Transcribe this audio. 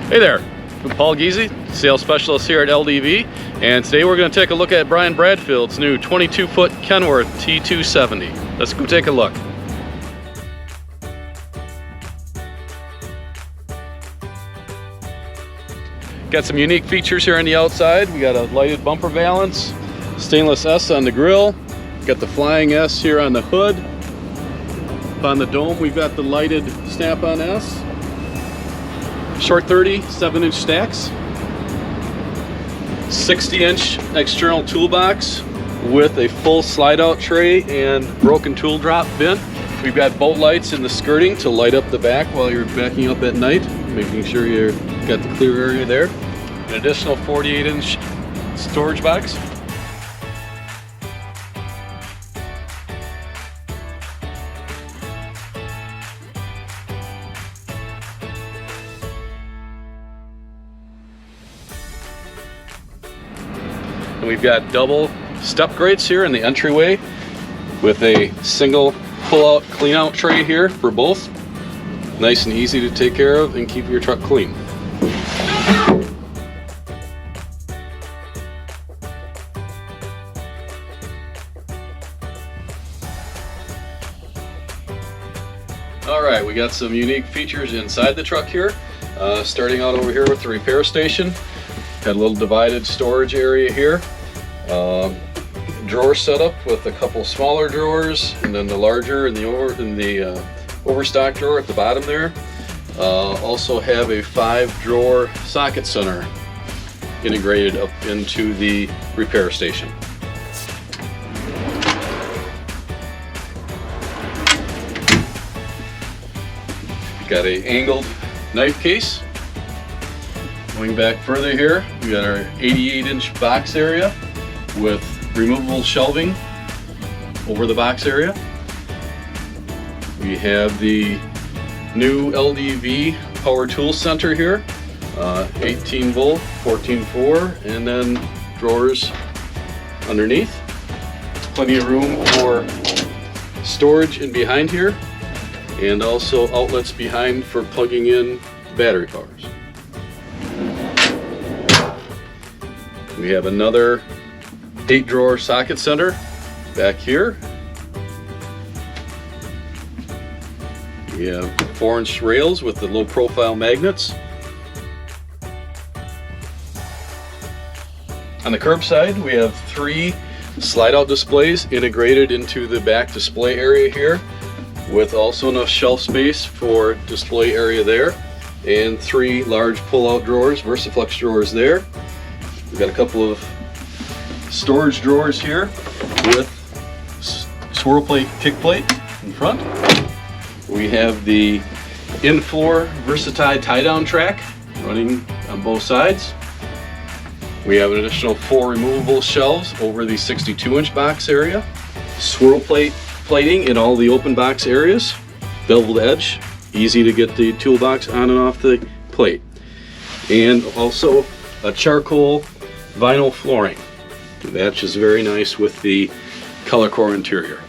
Hey there, I'm Paul Giese, sales specialist here at LDV, and today we're going to take a look at Brian Bradfield's new 22-foot Kenworth T270. Let's go take a look. Got some unique features here on the outside. We got a lighted bumper valance, stainless S on the grille, got the flying S here on the hood. On the dome we've got the lighted snap-on S. Short 30 7-inch stacks, 60-inch external toolbox with a full slide-out tray and broken tool drop bin. We've got boat lights in the skirting to light up the back while you're backing up at night, making sure you've got the clear area there. An additional 48-inch storage box. And we've got double step grates here in the entryway with a single pull-out clean-out tray here for both. Nice and easy to take care of and keep your truck clean. Alright, we got some unique features inside the truck here. Starting out over here with the repair station. Got a little divided storage area here. Drawer setup with a couple smaller drawers, and then the larger and the overstock drawer at the bottom there. Also have a 5-drawer socket center integrated up into the repair station. Got a angled knife case. Going back further here, we got our 88-inch box area with removable shelving over the box area. We have the new LDV power tool center here, 18 volt, 14.4, and then drawers underneath. Plenty of room for storage in behind here, and also outlets behind for plugging in battery powers. We have another 8-drawer socket center back here. We have 4-inch rails with the low profile magnets. On the curb side, we have 3 slide-out displays integrated into the back display area here, with also enough shelf space for display area there, and 3 large pull-out drawers, Versaflex drawers there. We've got a couple of storage drawers here with swirl plate kick plate in front. We have the in-floor Versatile tie-down track running on both sides. We have an additional 4 removable shelves over the 62-inch box area. Swirl plate plating in all the open box areas. Beveled edge, easy to get the toolbox on and off the plate. And also a charcoal vinyl flooring. That matches very nice with the color core interior.